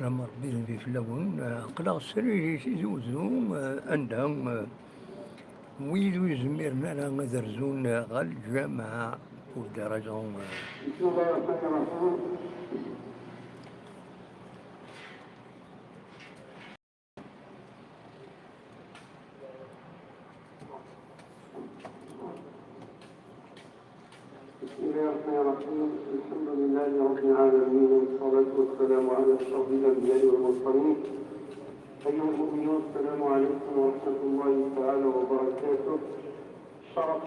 لما ربي في فلاون قلق سري زوزو عندهم ويدو يزميرنا لا غدرزون غال الجامعة ودرجة بسم الله الرحمن الرحيم. بسم الله الرحمن الرحيم. الحمد لله رب العالمين، والصلاة والسلام على أشرف الأنبياء والمرسلين. أيها المؤمنون، السلام عليكم ورحمة الله تعالى وبركاته. شرف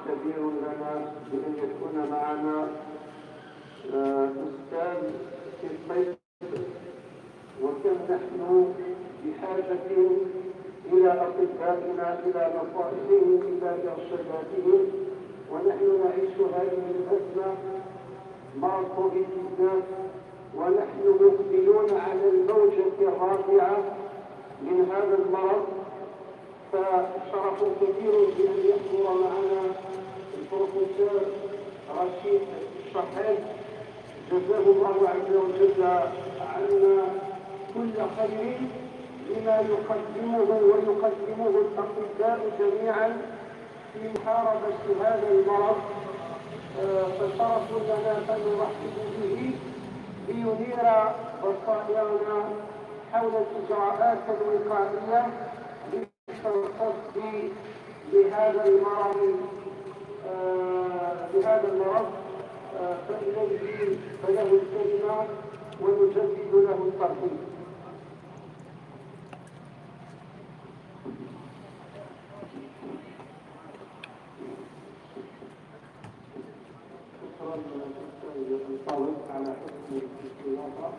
كبير لنا بأن يكون معنا أستاذ في الطب، وكم نحن بحاجة إلى أطبائنا، إلى نصائحهم، إلى إرشاداتهم، ونحن نعيش هذه الأزمة مع كوفيد-19، ونحن مقبلون على الموجة الرابعة من هذا المرض. فشرف كبير بأن يحضر معنا البروفيسور رشيد الشحات، جزاه الله عز وجل عنا كل خير لما يقدمه ويقدمه الأطباء جميعا في محاربة هذا المرض. فشرف لنا أن نرحب به لينير بصائرنا حول الإجراءات الوقائية للتصدي بهذا المرض. فإليه فله الكلمة ونجدد له الترحيب. على حسن الاستضافة.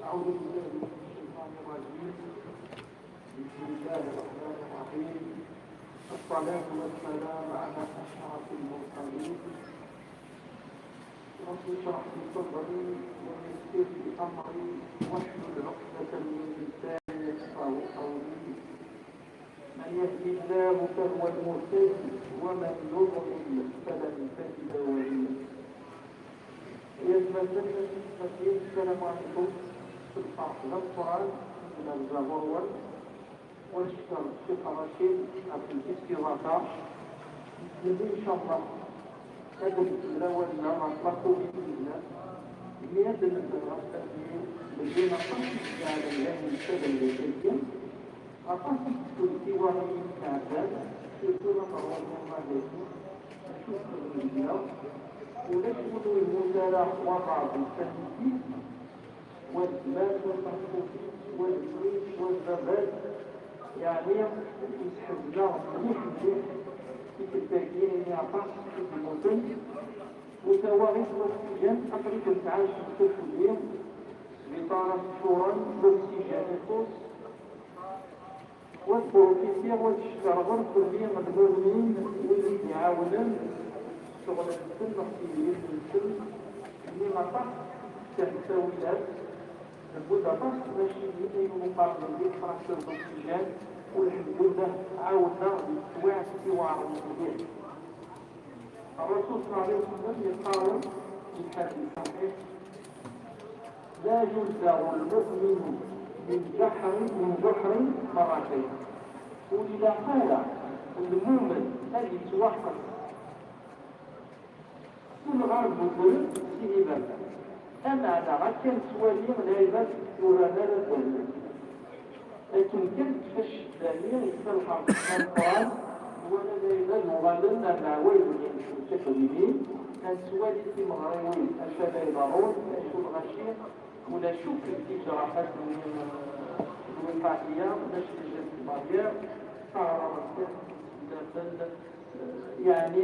أعوذ بالله من الشيطان الرجيم. بسم الله الرحمن الرحيم. الصلاة والسلام على أشرف المرسلين. رب اشرح لي صدري ويسر لي أمري واحلل عقدة من لساني يفقهوا قولي. من يهدي الله فهو المهتد، ومن يضلل فلن تجد وليا. السلام عليكم. في الفرق القرآن من الزهور والشكر الشيخ رشيد في الاستضافة. نبي إن شاء الله هذا الأول نطلقوا بإذن الله بهذا الرسائل الذين قصدوا على الله السبب للتلك أقصد كل واحد كعباد يكون مروان المالكي شكرا لله. ونشمل المزارع وضع التنفيذ والإثبات والتحقيق والإفريج والزباد، يعني يسحبنا مليح في التأكيد أن يعطى في المدن متوارث الأكسجين تقريبا 19 اليوم بطارة شورا الأكسجين الخاص والبروفيسير والشجرغر كلهم مدمومين واللي يعاونون شغل السن احتياجات السن اللي ما طاح تحتويات البوداباس باش يكونوا مقارنين بين فرنسا والاكسجين. والحمد لله عاودنا بالتواع في وعر الطبيعي. الرسول صلى الله عليه وسلم يقال في الحديث الصحيح: لا يلزغ المؤمن من جحر مرتين. وإذا قال المؤمن هذه توحد كل غرب الظلم سيبا أما على غكان سوالي من عباد ورانا للظلم. لكن كنت فش الثانية يتفلحق من القرآن ولا عباد مغالن أما ويل يمشوا تكذبين كان سوالي في مغريوين أشبه ضرون أشو الغشيق ولا شوف في جراحات الوقائية باش تجد البارير تعرض داخل يعني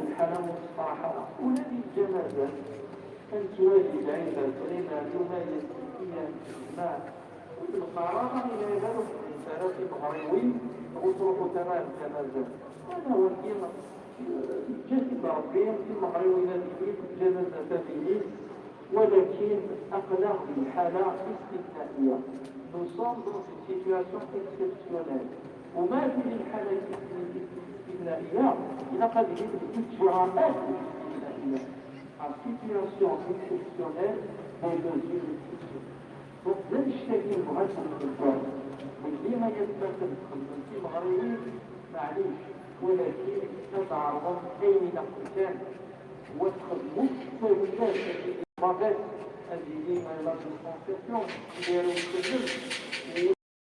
الحالة مصطلحة ولدي الجنازة كانت واجد عند الكريمة يميز فيها الماء والقرارة إلى ذلك الإنسانات المغربين وتروح تمام الجنازة. هذا هو القيمة جسد ربهم في المغربين في الجنازة فيه، ولكن أقلق الحالة استثنائية. Nous sommes dans une situation exceptionnelle. وما في الحالة الاستثنائية إلى قد يجب الإجراءات الاستثنائية. En situation exceptionnelle, des mesures exceptionnelles. Donc, الناس الكبار واللي ما يتمثل في المغربي معليش ولكن تتعرض أين قتال وتخدموا تساويات الإضافات هذه لا ديسبونساسيون ديالو السجن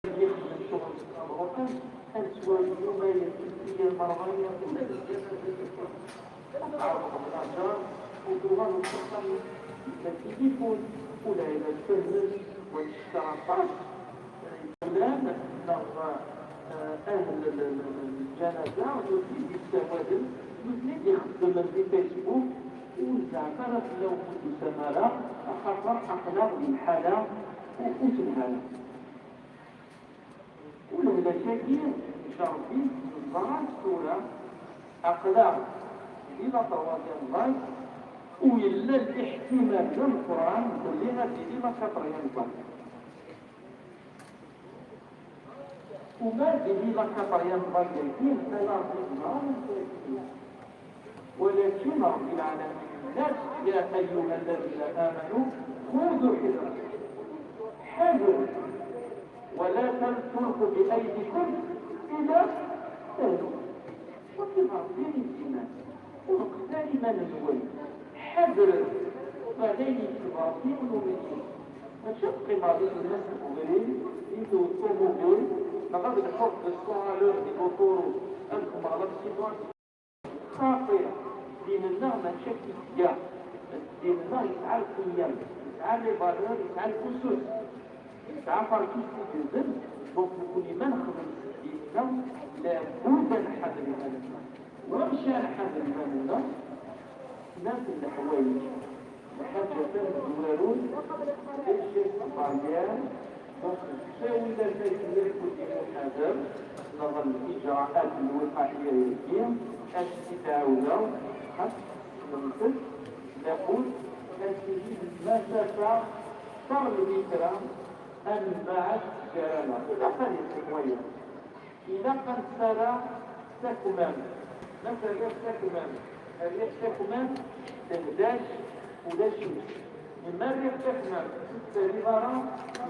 ويخدم شغل الأبروكان أن تواجهوا ما يتمثل المرضية ولا الجنة تعرض الأشجار وتوغل السلطان التليفون ولا إلى الفرز والاشتراطات الآن أهل الجنازة يزيد التوازن يزيد يخدم في فيسبوك وزعما لو كنت سمارة خاطر أخلاق الحالة وتنهالة والمشاكل شرفي الزرع الصورة أخلاق إلى طوابع الله وإلا الاحتمال للقرآن كلنا في ما كثر ينبغي وما به لا كثر ينبغي يكين فلا ولكن رب العالمين الناس يا أيها الذين آمنوا خذوا حذر ولا تلقوا بأيديكم إلى التهلكة وفي غير الإيمان ونقتل من الزوج حذر بعدين الكبارين والمؤمنين ماشي قمارين الناس المغربين يدو الطوموبيل لقد الحب السعالور يبطوروا أنكم على السيطان خاطئة ديننا ما شكل جاء ديننا يسعى القيم يسعى العبادات يسعى الأسس يسعى فركيس الجزم وكل من خدم ديننا لابد نحذر مننا ومشى نحذر مننا ناس الحوايج حاجة الزوارون الشيخ الطعيان تساوي ذلك يكون حذر نظن الإجراءات الوقائية للدين التعاون نمثل نقول تسجيل المسافة صار الإكرام أنبعت جرانا إذا كان يتكوين إذا كان سارة تكمام مثلا تكمام الريح تكمام تهداش ولا شمس مما الريح تكمام تريبارا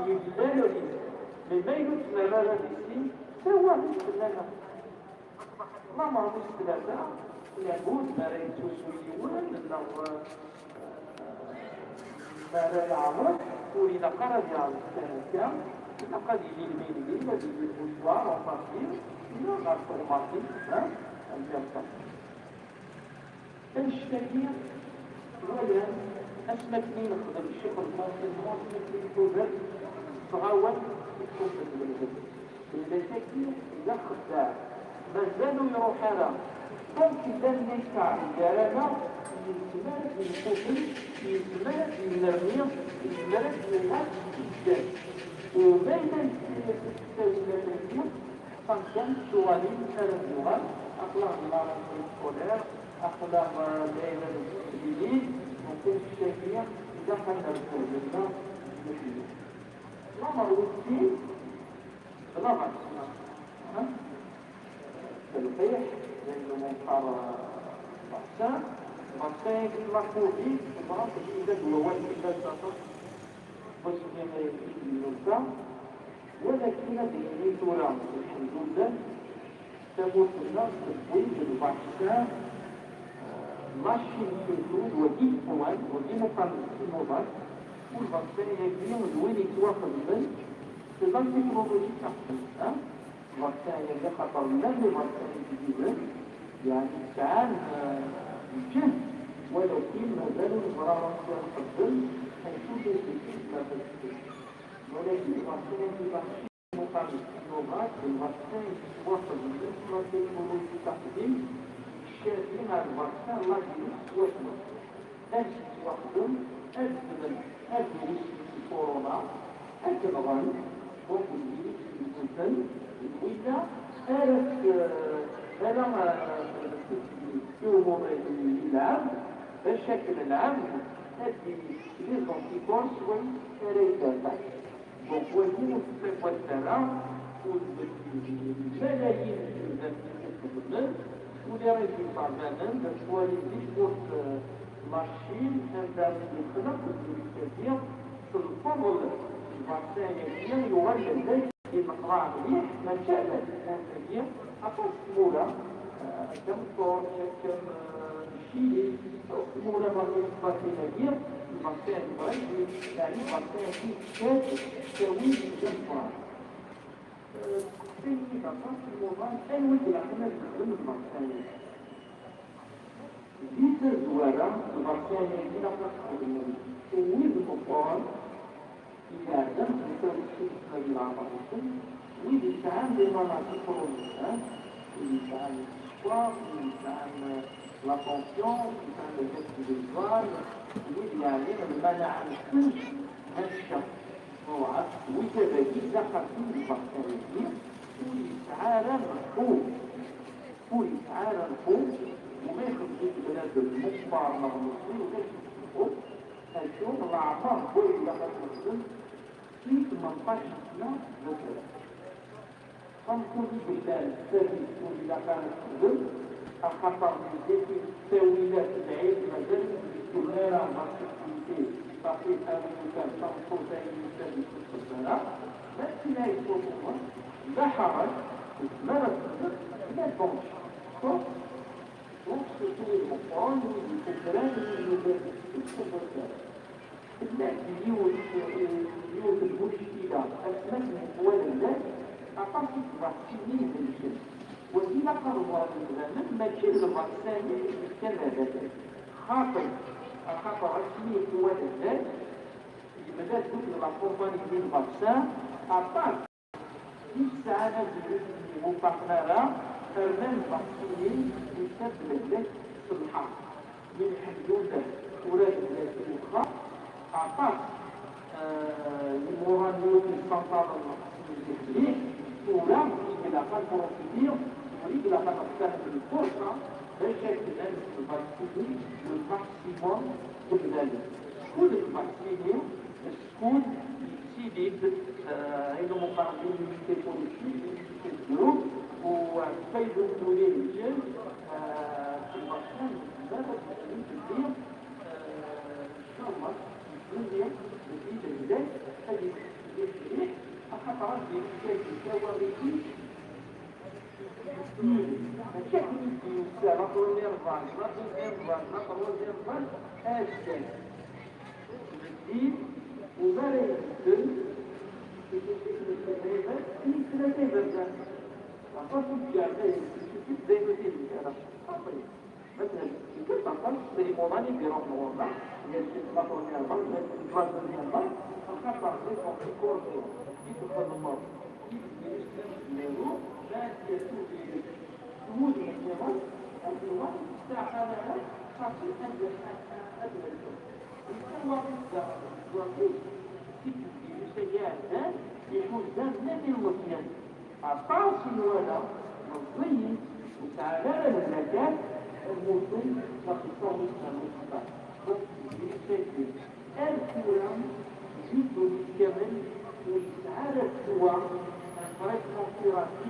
يجلال مما يتسمى هذا الاسم سوى بالسلامة ما مرضوش ثلاثة يقول ما لا يتوسويون أنه ما لا يعرف ولذا خرج على السنة لقد يجي الميلين الذي بالمشوار ومصير إلى غرف المصير الجمسة الشتاكية ولا أسمكني نخدم الشغل المصير المصير صغاوة تكون بالمجد الشتاكية إذا خدع مازالوا يروح هذا ممكن ذلك الجرامة يزمال الكفر يزمال النرمية يزمال الناس الجد وبين التوزيع فانكان سوالين الزوال أخلاق الله السكولار أخلاق ليلة السبيلين ممكن الشيخية إذا كان الكوزينا المسلمين الأمر والدين بلغة البيع لأنه منقر بحسان بحسان يطلقوا فيه وبعض الشيء هو وجه الله تعطى بس ما يجب النزاع ولكن هذه ترى الحمد لله تموت الناس تقوي بالبحسان ماشي الحدود والإخوان والديمقراطية والبحسان يجب وين يتواصل بين في التكنولوجيا تحت الوقتها اللي خطر لازم الوقتها الجديدة يعني تعال الجهد ولو كان مازالوا المرارة تقدم هيكون يستفيد ما تستفيد ولكن الوقتها في بحث مقابل اللغات الوقتها يتواصل بالنسبة للتكنولوجيا التقديم الشاذين على الوقتها الله يوصل أجل يتوقدم أجل كورونا أجل غني وكل يكون وإذا أنا يوم العام بالشكل العام هذه لي زونتيكورس والريكاتات دونك وزين الصفة والسلام والملايين من ولي ريزيطا مانن بشوالي ديكورت ماشين عندها يخلق الكثير في الفضل الفاكسان يكون وغادي ذلك المقرع مليح ما كان الانسانيه عطات مولا كم طور كم شيلي مولا ما يصبحين ديال المكان البريد يعني مكان فيه كاتب تساوي الجمهور في فقط الموضوع أي وجه عندنا نستخدم المكان ديت الزوارة المكان اللي نستخدمه وين الكفار يعلم يسوي الشيء الذي العمل ويتعامل بالمناطق الرومانية ويتعامل الإسواق ويتعامل لا بونسيون ويتعامل الجسد بالجوال ويتعامل المنع عن كل هالشيء وكذلك دخل في البكتيريا ويتعامل الحوم ويتعامل الحوم وما يخرج بلاد المخبار مغموسين ويخرج الحوم الشوم الأعمار كل يقصد مسلم في 18 سنة مثلا خمسون بالله السادس إذا كانت تخدم الخطر من ذلك التاويلات العيد مازال باستمرار ماركتينيتي تقييم أمريكان تنصر تاويلات السلطنة لكن لا يكون لا حرج ما نصدر لا تنش donc ce sont les enfants, les conférences, les conférences. اليوم المشكلة أثبت أول الناس أعطت فاكسيني بالجسم وإذا قرروا الغنم ماشي الفاكسين كان هذا خاطر رسمي أول الناس لماذا تقول لا كومباني ديال الفاكسان أعطت 10 ساعات مبارنرة فرمان فاكسيني يسبب الناس في الحرب من حدود ولاد الناس الأخرى أعطت المهندس السنترال المحلي ولا إلى قد بروفيدير يريد إلى قد تستخدم الفرصة باش يتنفس الفاكسيني للماكسيموم كذلك شكون الفاكسيني شكون يسيديد هيدو مقارنين من التيبولوجي في الجروب وكيدو دولي الجن في الفاكسين بزاف كثير إن شاء الله الدنيا نتيجة لذلك هذه الشريح الخطرات بإمكان الكوارثي مشاكل الإنسان نقول الإرضان أجل الدين وما لا يمكن في التدريبات في 3 بلدان أعطاك الجامعة زي ما تقول مثلا يمكن تنقل بريموناني بيروح نورنا يجب نطور نيربا يتوازن نيربا الخطر يكون في كورتو يتوازن المرض يتوازن لا يسوء سهول النيربا الدول استعمالها خاصة أدوى الجو يتوى الوقت في السيارات يكون ذات نبي الوكيان الطاس الولا مضيين وتعالى للمكان الموصول لقصة المستقبل بالتأكيد الكلام جد بالكامل ويتعالى السوى الفرق كونفيراتي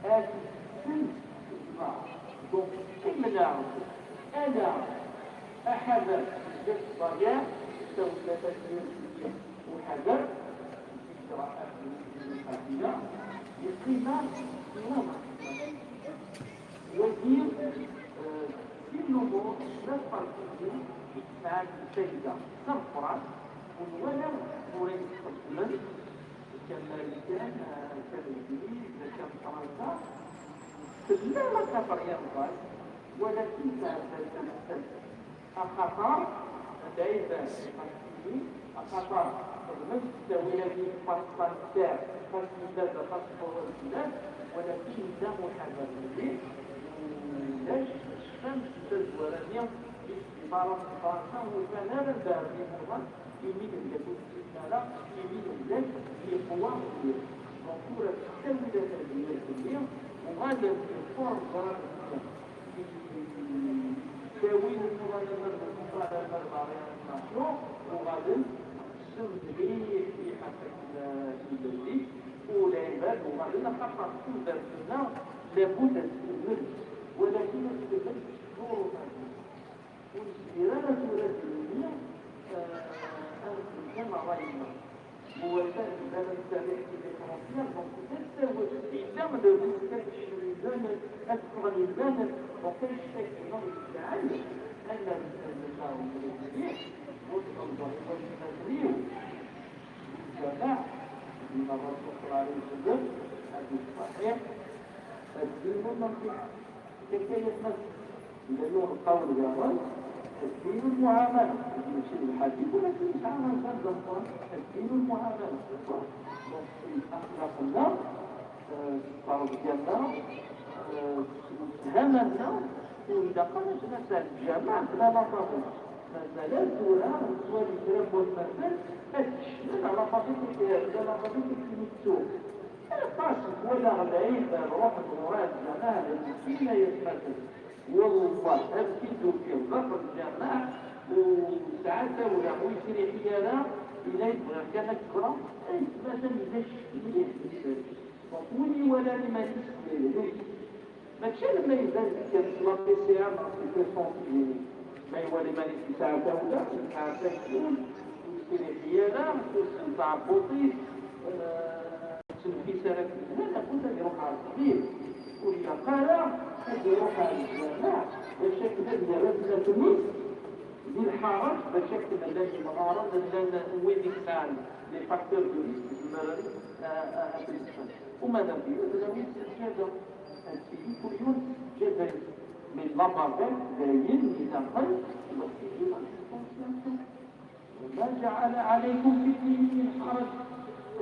السن دونك كما نعرف أنا أحد الضياع سوف تسير وحذر إجراءات الحافلة لقيمة الوضع وزير في النمو لا تفرق مع السيدة صفرا والولد مريد الطفل كالمالكان كالإنجليز كالفرنسا لا ما كفر ينقل ولكن تتمثل الخطر دائما الخطر المستوي الذي فرنسا فاسداد خاصة البلاد ولكن لا محمد به لاش الشمس تزورانيا باستمرار فرنسا وكان الباب يمر يمين اليهود السنة يمين البلاد هي قوة منصورة تستولد هذه الكلية وغادر في الفرن تاويل المنظمة المرضى وغادر سمدري في حفل البلدي والعباد وغادر نخطط كل درسنا لابد تستمر ولكن تستمر دور والاستدلالة الرسمية كما رأينا هو البلد التاريخ de الشريان أكثر البلد وكيف شكل التعلم أن النساء المسيح وصل والتدريب الجماعة من الرسول صلى الله عليه وسلم حديث صحيح الدين النصيحة كيف يتمثل إذا يوم القول يا الدين المعاملة يشير الحديث ولكن مش عامل هذا القرآن الدين المعاملة أخلاق الله تربيتنا همنا وإذا قامت مسألة الجامعة لا نطبق مسألة دورة سواء الكلام والمثل تشمل على قضية الكنيسة القاسم ولا العيب الروح المراد الجماعة فيما يتمثل والله أبكيد في الظفر الجماعة وساعات ولا ويسري حيانا إليه كانت كرة أي مثلا إذا وقولي ولا لمن يسمي ما كان ما يزال كان سلاطي سيام في الصنفي ما يولي من يستعده ولا يستعده يقول ويسري حيانا ويستعب بطيء في سنة هذا كله يروح على الطبيب وإذا قال هذا يروح على الجامعة بشكل هذا رجل تميز بالحرج بشكل الذي مغارض وين يفعل لفاكتور دوريس المرضي وماذا فيه؟ لو يستجد السيدي كل يوم جدا من لبابات داين يدخل والسيدي وما جعل عليكم في الدين من حرج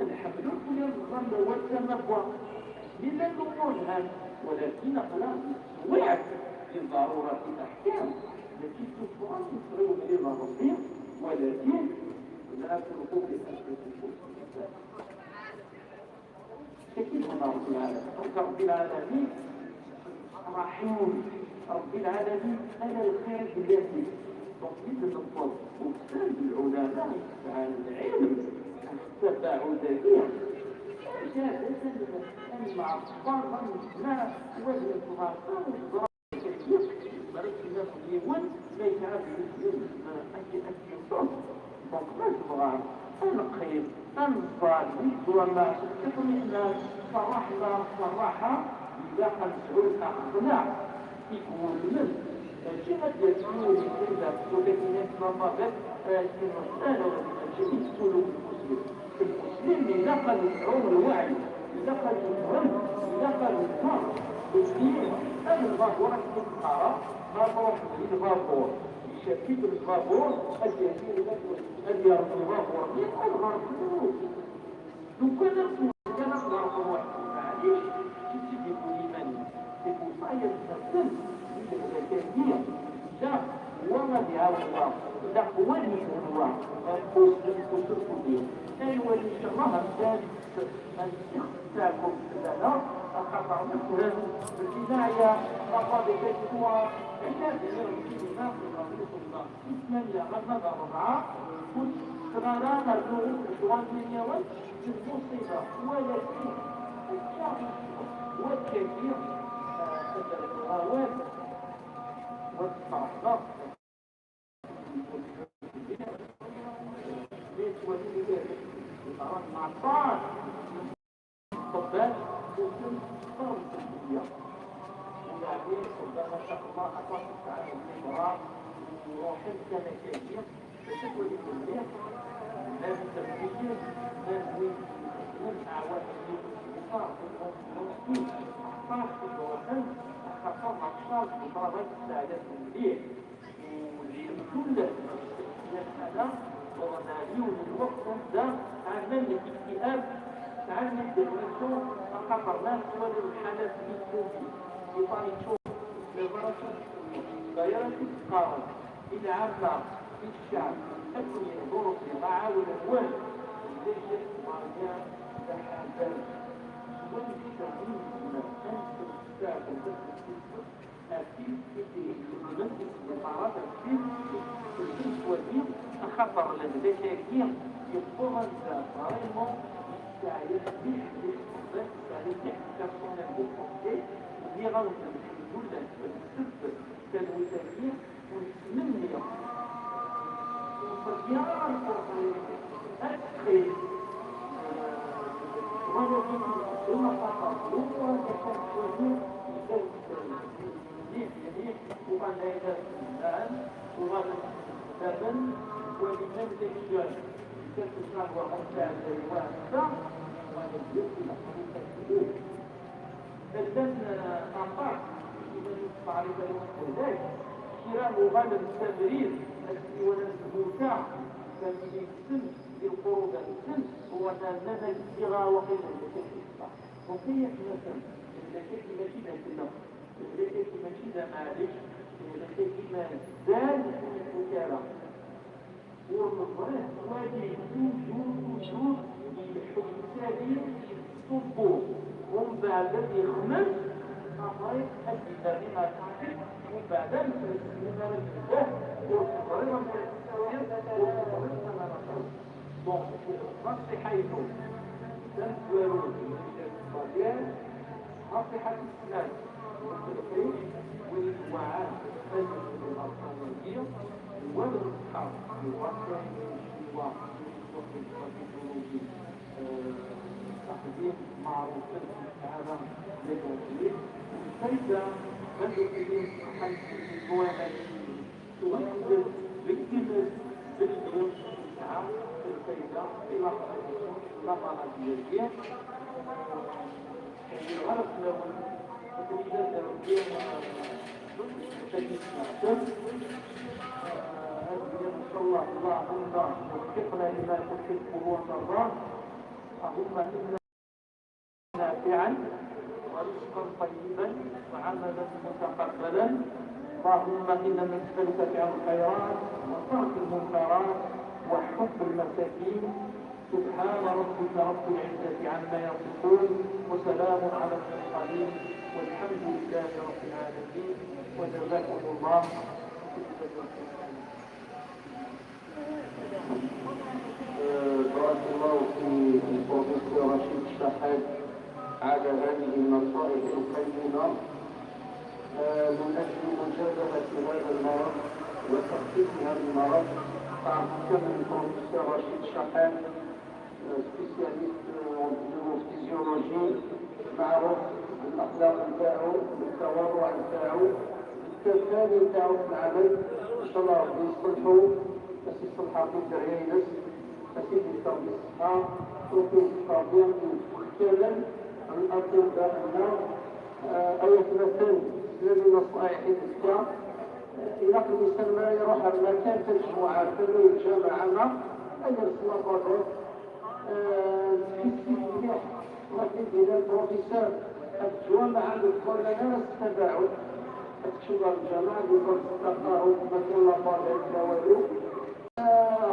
الحمل كل الظن والتنبؤ من الأمور هذا ولكن أخلاق وعد لضرورة الأحكام التي تفعل تفعل إلى ربهم ولكن لا تلقوا بأسفل كيف هنا رب العالمين رب العالمين رحيم رب العالمين أنا الخير بيدي تطبيق الفضل وكتاب العلماء على العلم تبعوا ذلك جاء أن مع الصفار ما وزن الصفار مريك الناس اليوم ما يتعرف يسلم أكي صوت مقبل صغار الخير الظالم وما تطمئنا فرحنا فرحة إذا قد سعود أخذنا يقول من الجهة يسعون إلا ولكن يتنظر في مسألة الجميع سلوك المسلم نقل العمر الوعي نقل الهم نقل الفرق الدين الغابورة تتقرأ غابورة تجيب غابور يشكل الغابور الجميل الذي يرضي الغابور من الغابور لو كان الغابور معليش تجيب الإيمان يقول صاير تسلم الكثير لا وما بيعاون الله لا ولي الله قصد الكتب لا يولي الله الثالث أن يختاكم لنا أخطأ مثلا بالجناية لقد تجدوا عشان يرسل ما في رسول الله إثنان لغنى ربعة كنت قرانا النور الشوان من يوم المصيبة ولكن الشعب والكثير الغوات والصعقة ليش ولي ذلك مع الطاعة الطباش وكل صار التنبيه وبعدين ربما شاء الله أطلق تعالى الإمراء وروحين كان كثير فشكوى لكل لازم تنبيه لازم نسعى وتنبيه صار المسلمين صار في الوطن خاصة أطفال بطابة السعادة المليح والجملة هذا ورناليون الوقت ده عمل الاكتئاب تعمل الدبريسيون خطر ناس ولو الحالات الكوفي يطالب شوف لبركة غيرت التقارب العامة في الشعب تكون ظروف الرعاة والأموال ليش مريان تحدث والمشتغلين من أنت الشعب أكيد يمثل الإمارات أكيد الجنس والدين خطر لديك كثير يطلب فريمون يستعيد بس يستعيد بحكاية البوكوكي اللي غلط الحلول والسب كالوثائقية والسمنية وفريان أدخل ولكن ثم فقط هو كشف يعني وقال هذا الآن وغادر الثمن ولمن تشجع كتسمع وقمتع الواحدة إذن أعطاك إذا تعرف ذلك شراء مغادر التمرير التي ولد الموتى كان السن للقروض السن هو نمج صغار وقيل الإصلاح وكيف مثلا لكي ماشي كله لكي ماشي معلش لكي ما زاد الوكالة والمصرف واجه وجود الحكم الثاني يصبوا ومن بعد يخمس أعطيك الكتاب ما تعرف ومن بعد لما رجله والصغير bon, نصيحته تنزلوا الصبيان نصيحة الإسلام والتدخيل والوعاء الأرضية والإصحاب الوطن والتكنولوجي تحديد معروف في العالم للوكيل فإذا بدأوا حل المواعيد تؤثر بالكلمة بالدروس السيدة إلى لما نجيب الغرب لو تريد تربية تجد نفسك إن شاء الله اللهم وفقنا لما تحبه وترضاه اللهم إنا نافعا ورزقا طيبا وعملا متقبلا اللهم إنا نسألك فعل الخيرات وترك المنكرات وحب المساكين سبحان ربك رب العزة عما يصفون وسلام على المرسلين والحمد لله رب العالمين وجزاكم الله بارك الله في البروفيسور رشيد الشحات على هذه النصائح القيمة من أجل مجابهة هذا المرض وتخفيف هذا المرض. تعرفون البروفيسور رشيد الشحات سبيسياليست نيوروفيزيولوجي معروف بالأخلاق نتاعو بالتواضع نتاعو بالتفاني نتاعو في العمل. إن شاء الله ربي يصلحو بس يصلحها في الدريانس أكيد يستوي الصحة وفي الصحابين يتكلم عن الأطباء الناس أي مثلا الذي نصائح الإسلام إذا الإنسان ما يروح المكان تجمع كله الجامعة أي رسمة قدر تحسي مليح لكن إذا البروفيسور الجامعة يقول لنا التباعد تشوف الجامعة يقول تقرأوا مثل الله قال والو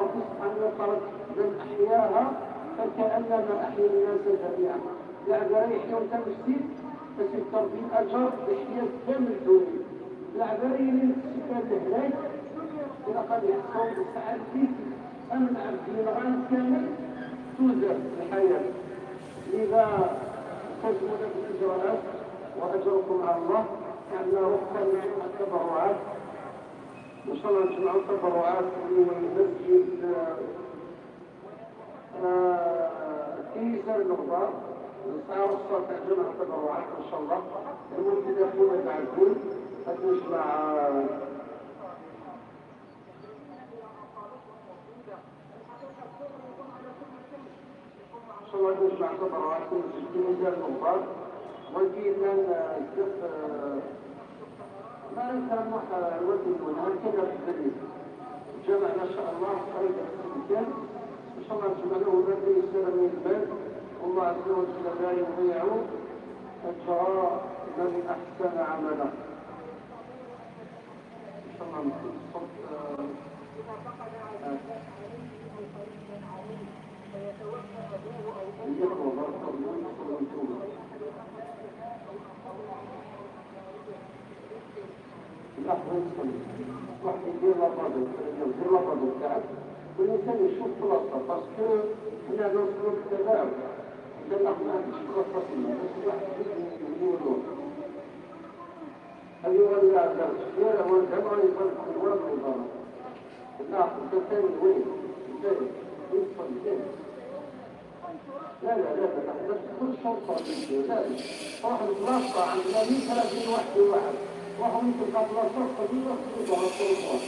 ربي سبحانه وتعالى من أحياها فكأنما أحيا الناس جميعا العبارة يحيون تمثيل بس التربية أجر بحياة كامل الدنيا العبارة اللي تسكن الهلاك إذا قد يحصل بالسعادة فيك أمن عبد الغان كامل توزر الحياة لذا تجمع بالإجراءات وأجركم على الله يعني وقتا نجمع التبرعات إن شاء الله نجمعوا التبرعات لمسجد كنيسة النهضة الساعة والصلاة جمع التبرعات إن شاء الله المسجد يكون مع الكل نجمع إن شاء الله نجمع التبرعات في كنيسة النهضة وكينا نكتب ما نسمح الوقت المنهار كذا في الدنيا جمع ما شاء الله قريبا في المكان إن شاء الله نجمع له بدري يسير من البلد والله عز وجل لا يضيع أجر من أحسن عملا إن شاء الله نكون الصوت يقوى بارك الله فيكم الأحوال واحد يدير لابادو تاعك والإنسان يشوف بلاصة باسكو هنا نوصلوا للتباعد إذا الأخلاق مش بلاصة فينا بس واحد يقولوا هل يغني على الدرس غير هو الجمع يفرق في الورق والضرب الآخر الثاني وين؟ ازاي؟ يدخل ازاي؟ لا لا لا لا تدخل الشرطة لا لا روح البلاصة عندنا 130 واحد في واحد روحوا يمكن قبل الشرطة دي ويخرجوا على الطرقات.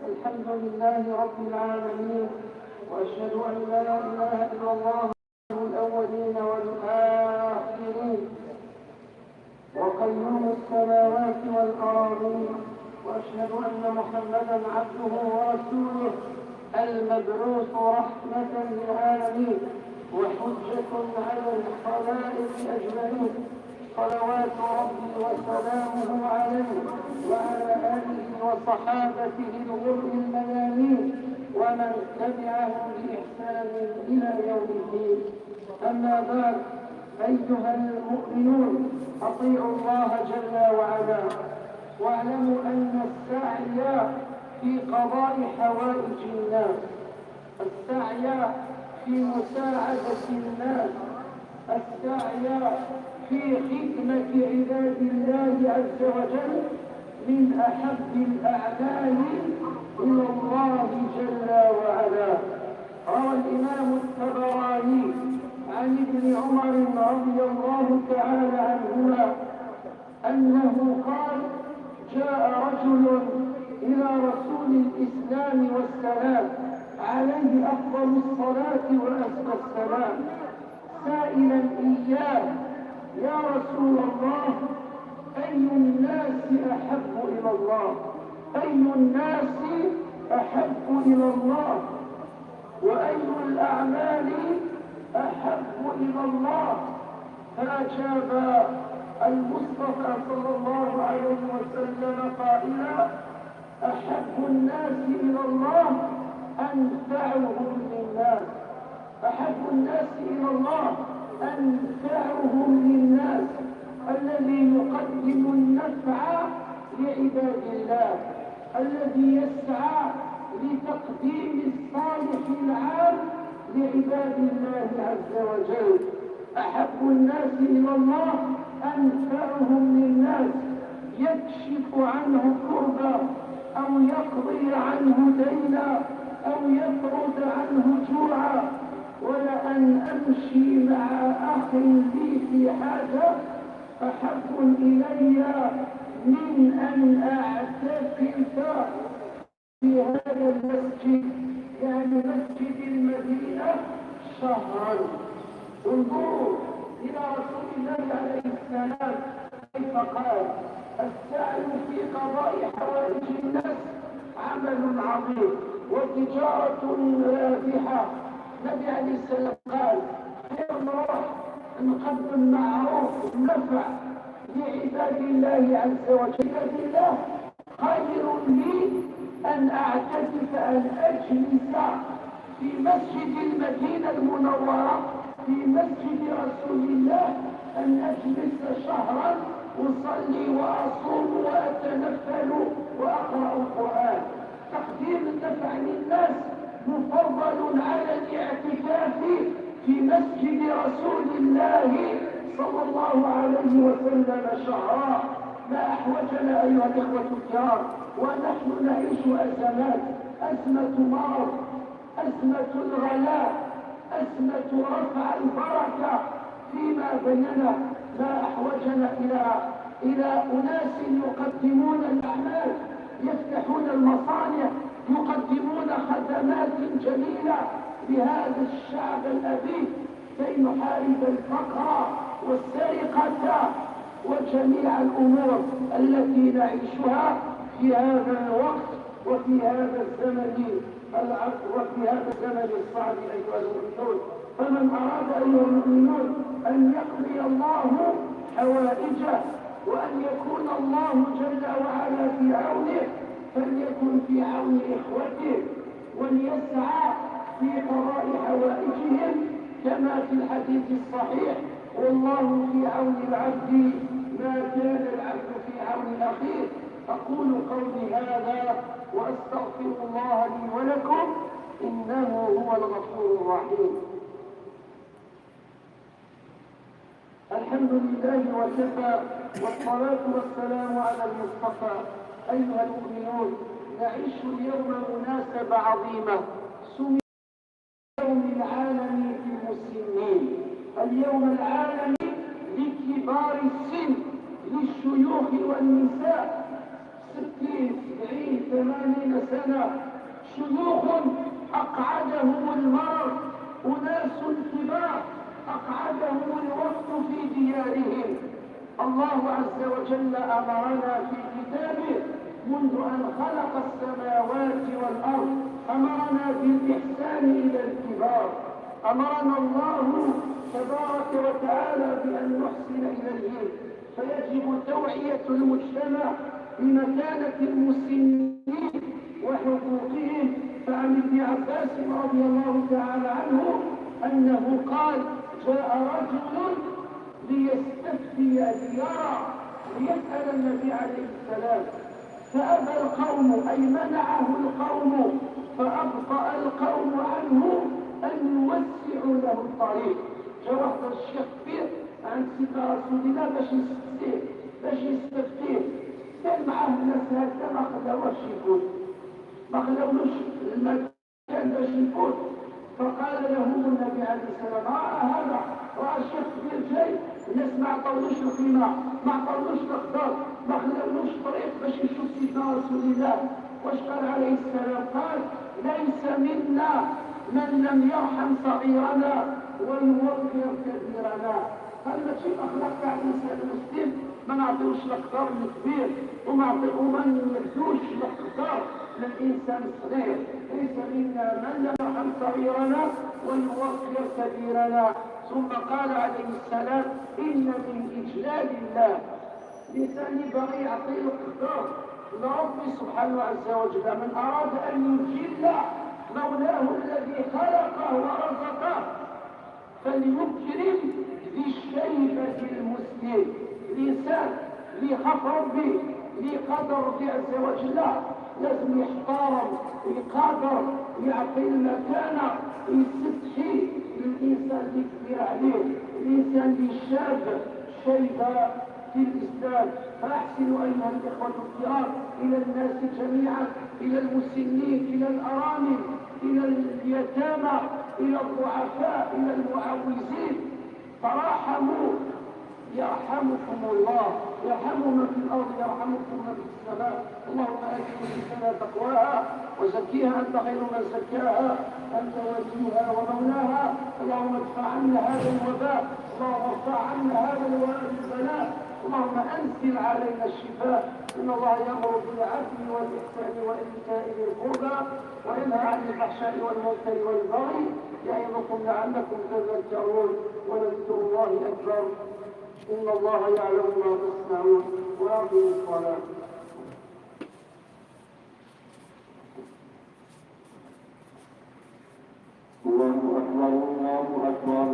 الحمد لله رب العالمين وأشهد أن لا إله إلا الله الأولين والآخرين وقيوم السماوات والأراضين وأشهد أن محمدا عبده ورسوله المبعوث رحمة للعالمين وحجة على الخلائق أجمعين صلوات ربي وسلامه عليه وعلى آله وصحابته الغر الميامين ومن تبعهم بإحسان إلى يوم الدين. أما بعد، أيها المؤمنون، أطيعوا الله جل وعلا واعلموا أن السعي في قضاء حوائج الناس، السعي في مساعدة الناس، السعي في خدمة عباد الله عز وجل من أحب الأعمال إلى الله جل وعلا. روى الإمام الطبراني عن ابن عمر رضي الله تعالى عنهما أنه قال: جاء رجل إلى رسول الإسلام والسلام عليه أفضل الصلاة وأزكى السلام سائلا إياه: يا رسول الله، أي الناس أحب إلى الله؟ أي الناس أحب إلى الله؟ وأي الأعمال أحب إلى الله؟ فأجاب المصطفى صلى الله عليه وسلم قائلا: أحب الناس إلى الله أنفعهم للناس. أحب الناس إلى الله أنفعهم للناس، الذي يقدم النفع لعباد الله، الذي يسعى لتقديم الصالح العام لعباد الله عز وجل. أحب الناس إلى الله أنفعهم للناس، يكشف عنه كربا أو يقضي عنه دينا أو يطرد عنه جوعا. ولأن أمشي مع أخ لي في حاجة أحب إلي من أن أعتكف في هذا المسجد، يعني مسجد المدينة، شهرا. انظروا إلى رسول الله عليه السلام كيف قال: السعي في قضاء حوائج الناس عمل عظيم وتجارة رابحة. النبي عليه السلام قال: خير نروح نقدم معروف نفع لعباد الله عز وجل. عباد الله خير لي أن أعتكف، أن أجلس في مسجد المدينة المنورة، في مسجد رسول الله، أن أجلس شهرا أصلي وأصوم وأتنفل وأقرأ القرآن. تقديم النفع للناس مفضل على الاعتكاف في مسجد رسول الله صلى الله عليه وسلم شهرا. ما أحوجنا أيها الإخوة الكرام ونحن نعيش أزمات: أزمة مرض، أزمة الغلاء، أزمة رفع البركة فيما بيننا. ما أحوجنا إلى أناس يقدمون الأعمال، يفتحون المصانع، يقدمون خدمات جميلة لهذا الشعب الأبي كي نحارب الفقر والسرقة وجميع الأمور التي نعيشها في هذا الوقت وفي هذا الزمن الصعب أيها المؤمنون. فمن أراد أيها المؤمنون أن يقضي الله حوائجه وأن يكون الله جل وعلا في عونه فليكن في عون إخوته، وليسعى في قضاء حوائجهم كما في الحديث الصحيح: والله في عون العبد ما كان العبد في عون أخيه. أقول قولي هذا وأستغفر الله لي ولكم، إنه هو الغفور الرحيم. الحمد لله وكفى، والصلاة والسلام على المصطفى. أيها المؤمنون، نعيش اليوم مناسبة عظيمة سمي اليوم العالمي للمسنين، اليوم العالمي لكبار السن، للشيوخ والنساء 60 70 80 سنة، شيوخ أقعدهم المرض، أناس كبار أقعدهم الوقت في ديارهم. الله عز وجل أمرنا في كتابه منذ أن خلق السماوات والأرض، أمرنا بالإحسان إلى الكبار. أمرنا الله تبارك وتعالى بأن نحسن إليهم، فيجب توعية المجتمع بمكانة المسنين وحقوقهم. فعن ابن عباس رضي الله تعالى عنه أنه قال: جاء رجل ليستفتي ليسأل النبي عليه السلام، فأبى القوم، أي منعه القوم، فأبطأ القوم عنه أن يوسعوا له الطريق. جاء واحد الشيخ كبير عند سيدنا رسول الله باش يستفتيه، كان معاه الناس هكذا ما خلاوش يفوت، ما خلاولوش المكان باش يفوت، فقال لهم النبي عليه السلام رأى هذا، رأى الشيخ كبير جاي، الناس ما عطولوش القيمة، ما عطولوش القدر، ما خلالوش طريق باش يشوف سيدنا رسول الله. واش قال عليه السلام؟ قال ليس منا من لم يرحم صغيرنا ويوقر كبيرنا. قال ماشي الاخلاق تاع الانسان المسلم ما نعطيوش القدر للكبير وما نمدوش القدر للانسان الصغير. ليس منا من لم يرحم صغيرنا ويوقر كبيرنا. ثم قال عليه السلام ان من اجلال الله الانسان يبغي يعطي القدر لربي سبحانه عز وجل. من اراد ان يجل مولاه الذي خلقه ورزقه فليكرم بالشيبة المسلم. الإنسان اللي يخاف ربي اللي يقدر ربي عز وجل لازم يحترم ويقدر يعطي المكانة يستحي للإنسان اللي كبير عليه، الإنسان اللي شاب شيبة في الإسلام. فأحسنوا أيها الإخوة الكرام إلى الناس جميعا، إلى المسنين، إلى الأرامل، إلى اليتامى، إلى الضعفاء، إلى المعوزين. تراحموا يرحمكم الله، يرحموا من في الأرض يرحمكم من في السماء. اللهم آت نفوسنا تقواها وزكيها أنت خير من زكاها، أنت وليها ومولاها. اللهم ادفع عنا هذا الوباء، اللهم ارفع عنا هذا البلاء، اللهم أنزل علينا الشفاء. إن الله يأمر بالعدل والإحسان وإيتاء ذي القربى وينهى عن الفحشاء والمنكر والبغي يعظكم لعلكم تذكرون. ولذكر الله أكبر. إن الله يعلم ما تصنعون. وأقيموا الصلاة. الله أكبر الله أكبر.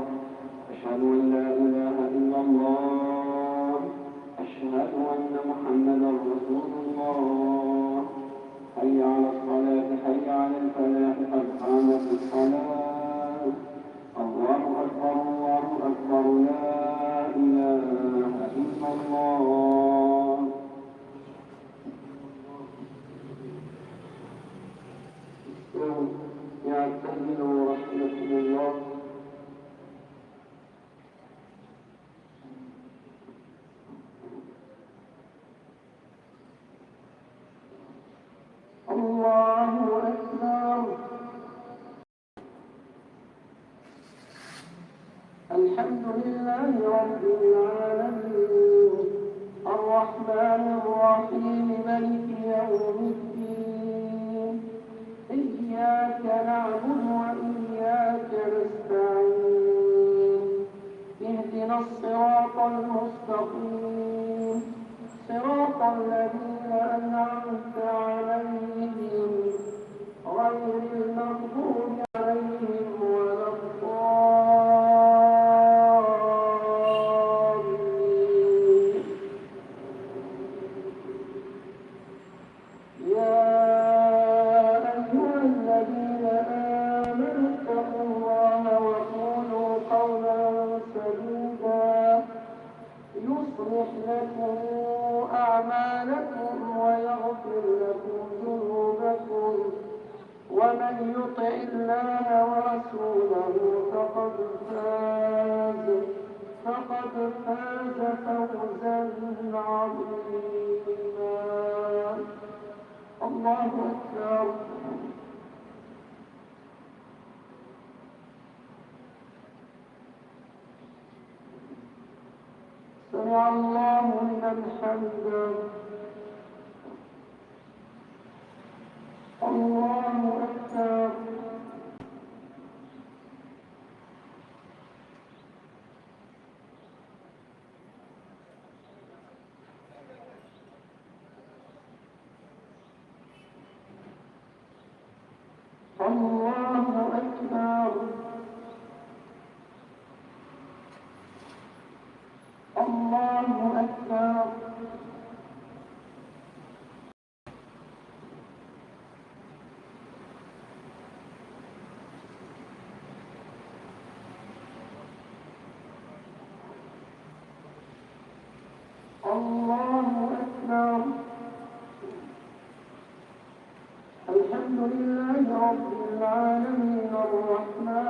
أشهد أن لا إله إلا الله. أشهد أن محمدا رسول الله. حي على الصلاة حي على الفلاح قد قامت الصلاة. الله أكبر الله أكبر. لا إله إلا الله. يعتذر رحمة الله. الله أكبر. الحمد لله رب العالمين الرحمن الرحيم مالك يوم الدين. إياك نعبد وإياك نستعين. اهدنا الصراط المستقيم صراط الذين أنعمت عليهم غير المغضوب عليهم ولا الضالين. يا أيها الذين آمنوا اتقوا الله وقولوا قولا سديدا يصلح لكم أعمالكم ويغفر لكم ذنوبكم ومن يطع الله ورسوله فقد فاز فوزا عظيما. الله أكبر. سمع الله لمن حمده. الله أكبر. الله أكبر. الله أكبر. الله أكبر. الحمد لله رب العالمين الرحمن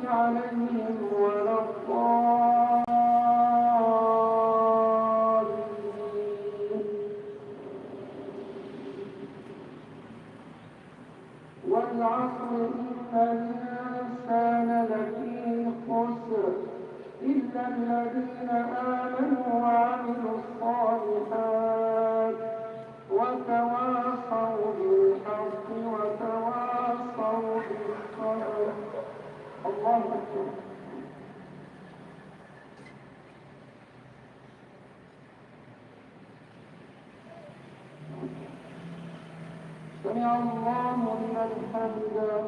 عليهم ولا الضالين والعصر إن الإنسان لفي خسر إلا الذين آمنوا وعملوا الصالحات وتواصوا بالحق وتواصوا بالصبر. الله أكبر. سمع الله لمن حمده.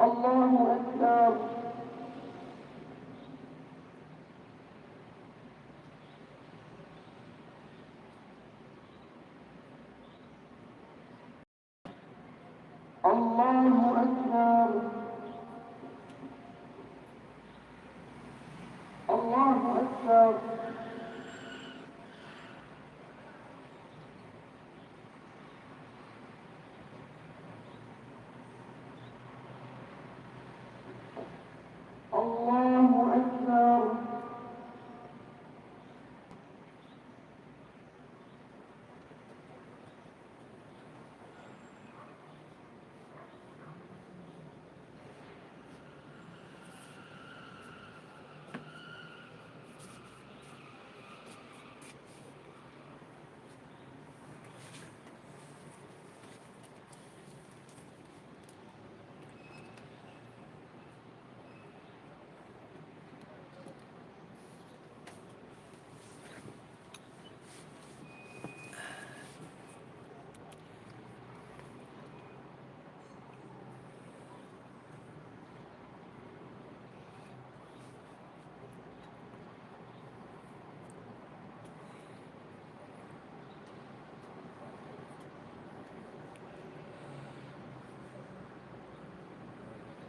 الله أكبر. الله أكبر. الله أكبر. الله أكبر.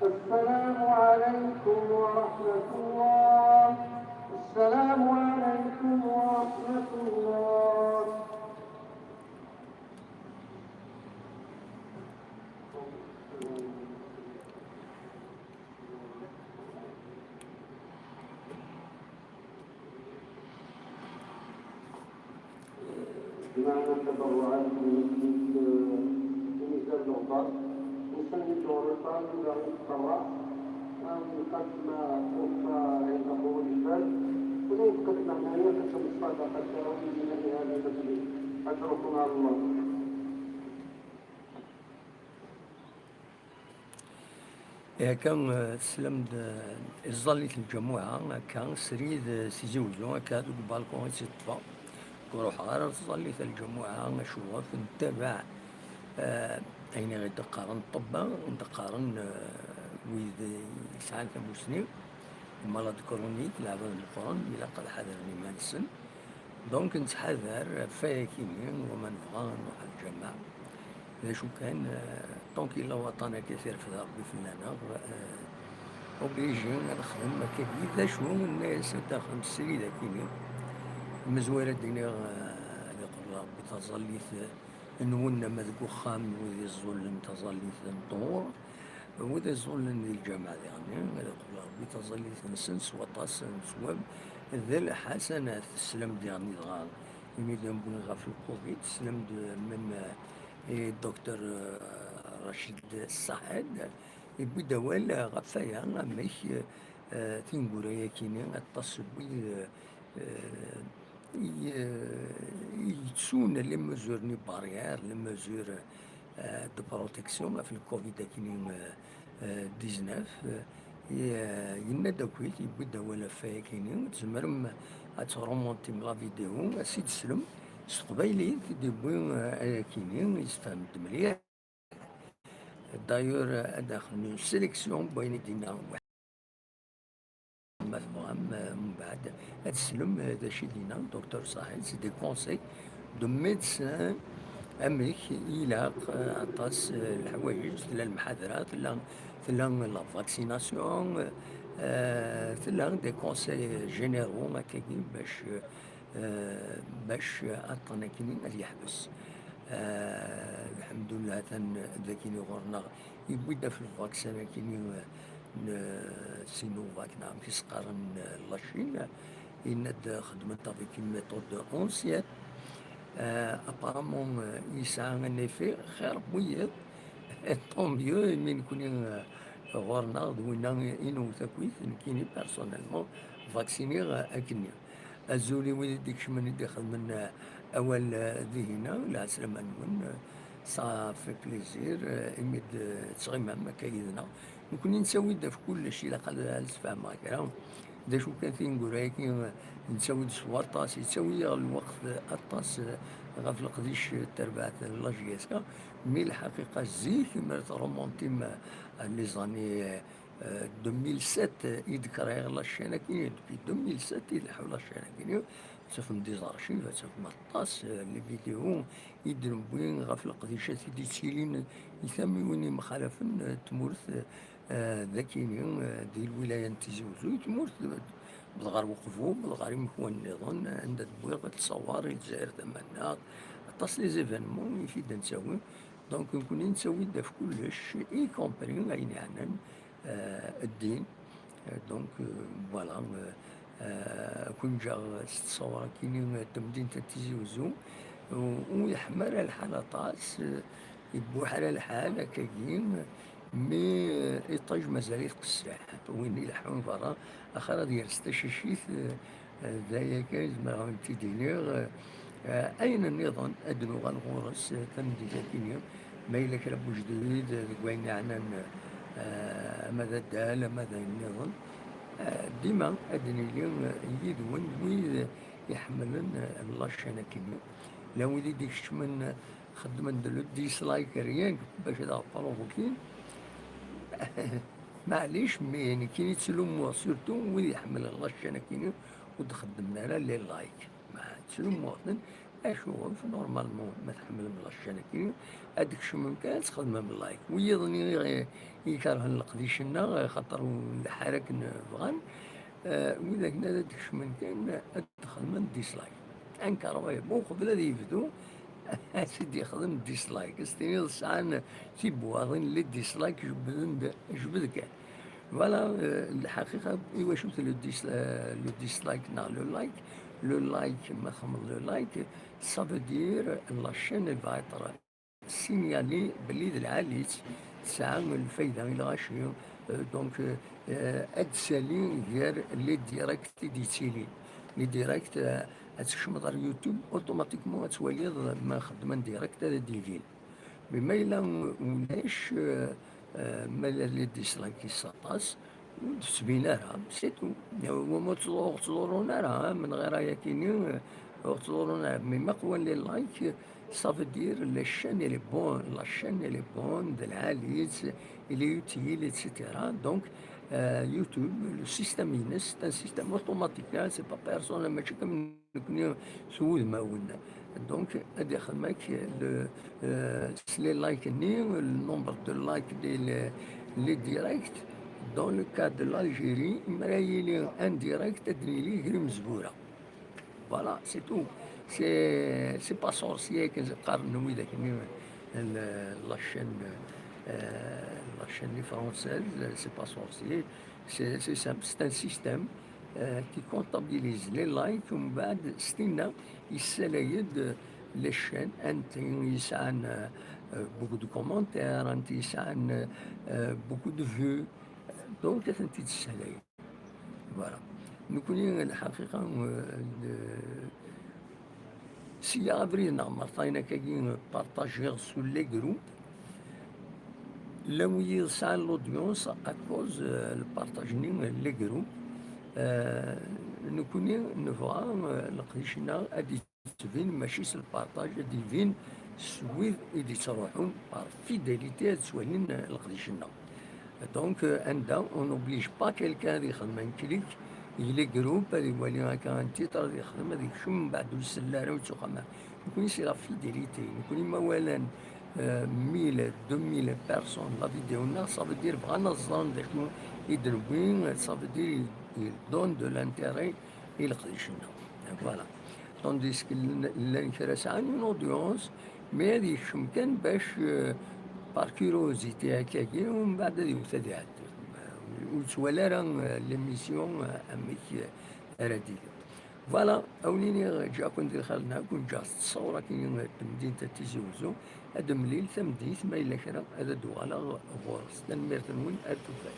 السلام عليكم ورحمة الله. السلام عليكم ورحمة الله. بمعنى التبرعات بالنسبة للنقطة نسمي الرقم إلى القراء قدم أخرى عند خروج الفجر وليس قدم هي كتب الصدقة التراويح من هذا المسجد. أجركم على الله. كان سلمد الظليت الجماعة كان سريد سيزوجو كادو بالكون ستفا كروح غير ظليت الجماعة شوف نتابع أين غير تقارن طبا تقارن ويد ساعات مسلم مرض كورونيك لعبة القرآن إلى قد حذرني من السن دونك نتحذر فاكين ومن بغى نروح الجماعة إذا شو كان دونك إلا وطنا كثير في ربي فلانا وبيجي نخدم كيف إذا شو الناس تخدم السيدة كيني مزويرة ديني يقول ربي تظليت نونا مذكو خام وذي الظلم تظليت نطور وذي الظلم ذي الجامعة يعني يقول ربي تظليت نسنس وطاس نسواب ذي الحسنات تسلم يعني غار يميدون بنغا في الكوفيد تسلم من الدكتور رشيد الصحاد يبدا ولا غفايا مش تنقول كيني التصوي يتسون لي مزور ني بارير لي مزور دو بروتيكسيون في الكوفيد كيني 19 ينا داكويت يبدا ولا فيا كيني تزمرم ترومونتي لا فيديو سي تسلم استقبايلي ديبوين كيني يستفهم مليح دايور داخل من سيليكسيون بين دينا مثلا من بعد تسلم هذا الشيء دينا دكتور صاحب سي دي كونساي دو ميدسان امريك يلاق عطاس الحوايج تلا المحاضرات تلا لا فاكسيناسيون تلا دي كونساي جينيرو هكاكي باش عطانا كيني اللي يحبس الحمد لله ذاكيني غورنا يبدا في الفاكسان كاين سينوفاك نعم كيس قارن لاشين يند خدمت افيك اون ميثود اونسيان ابارامون يسعى ان ايفي خير بويض طون ميو من كوني غورنا دوينا إنو تاكويت كيني بيرسونيلمون فاكسينيغ أكني الزولي ويدي ديك شمن داخل من أول ذهنا لا سلامة نون سا في بليزير إميد تغيما ما كايدنا نكوني نساوي دا في كل شيء لقد فاهمة كلام دا شو كان في نقول هيك نساوي سوار طاس يساوي الوقت الطاس غاف القديش تربعت لاجياسكا مي الحقيقة زيك ما ترومونتي لي زاني 2007 يذكر غير لاشين كاين دوبي 2007 يلحو لاشين كاين تفهم دي زارشيف تفهم الطاس لي فيديو يديروا بوين غاف القديشات دي تسيلين يثميوني مخالفن تمورث ذاكينين دي الولاية نتيزي وزوي تمورث بالغار وقفوا بالغار يمكن النظام عند بويغ تصور الجزائر تمنى طاس لي زيفينمون يفيد نساوي دونك نكون نساوي دا في كلش اي كومبري غاين يعني الدين دونك فوالا كون جا ست صوره كاينين تمدين تيزي وزو ويحمر الحالة طاس يبوح على الحال كاين مي إيطاج مازال يتقسح وين يلحون برا اخر ديال ستاشيشيت ذايا كاين زعما غنمتي دينيغ أين النظام أدنو غنغورس تمدي ذاكينيا ما إلا كلا بوجديد وين عنان ماذا الدالة ماذا النظام ديما أدني اليوم يدون ويد يحملن اللاشانا كيميا لو يدي ديك شمن خدمن دلو ديسلايك ريان باش هذا بروفوكين معليش مي يعني كاين يتسلموا سورتو ويد يحمل اللاشانا كيميا ودخدمنا لها لي لايك مع تسلم مواطن اشوف نورمالمون ما تحمل من الشنكين هذيك شو ممكن تخدم من اللايك ويظني يكره القديشنا خاطر الحرك نبغان وإذا كنا هذيك شو ممكن تدخل من ديسلايك انكر ويا مو قبل هذا يبدو سيدي يخدم ديسلايك استني ساعة تيبواضين لي ديسلايك جبدك فوالا الحقيقة إوا شفت لو ديسلايك نا لو لايك لو لايك ما خمر لو لايك ça veut dire la chaîne elle va être signalée بلي العاليت ساعة الفايدة إلى غاشيو دونك أدسالي غير لي ديريكت ديتيلي لي ديريكت تشمط على اليوتيوب اوتوماتيكمون تولي ما خدمان ديريكت هذا ديفين بما إلا ولاش مالا لي ديسلايك يسطاس تسبيناها سيتو وما تزورونا من غير هيا كاينين تزورونا مي مقوى لي لايك صافي دير لا شان لي بون لا شان لي بون د العاليت اللي يوتيل اكسيتيرا دونك يوتيوب لو سيستم ينس ان سيستم اوتوماتيك سي با بيرسون ماشي كم نكون سود ما ولنا دونك هادي خدمك لي لايك ني النومبر دو لايك ديال لي ديريكت دون لو كاد دو l'Algérie مرايلي انديريكت تدري لي غير مزبوره فوالا سي تو سي با سورسيي كنقارنو وذاك لاشين لاشين لي فرونسيز سي با سورسيي سي سامبل سي ان سيستيم كي كونطابيليز لي لايك ومن بعد ستينا يسالايد لي شين انت يسعن بوكو دو كومونتير انت يسعن بوكو دو فيو دونك انت تسالايد فوالا نكوني الحقيقة سي افريل نعمر طاينا كاين بارطاجيغ سو لي جروب لو يسعى لودونس اكوز البارطاجني لي جروب نكوني نفوا لقيشنا ادي تفين ماشي سي البارطاج ادي فين سويد ادي تروحون بار فيداليتي تسوالين لقيشنا دونك عندها اون اوبليج با كيلكان يخدم كليك لي جروب هذا يولي هكا تيتر اللي يخدم هذيك شو من بعد السلارة وتوقع نكون سي لا فيديليتي نكون مولا 1000 2000 بيرسون لا فيديو نا صافي دير بغا نظام داك يدربين صافي دير دون دو لانتيري يلقيشنا فوالا طونديسك اللي نكرس عن اون اودينس مي هذيك شو مكان باش بار كيروزيتي هكاكي ومن بعد يوث هذه عاد وتوالى راه ليميسيون اميك راديو فوالا اوليني جا كنت دخلنا كنت جا تصور كاين مدينة تيزي وزو هذا مليل ثمديت ما إلا كرا هذا دوغالا غورس تنميرت نون أرتوفاي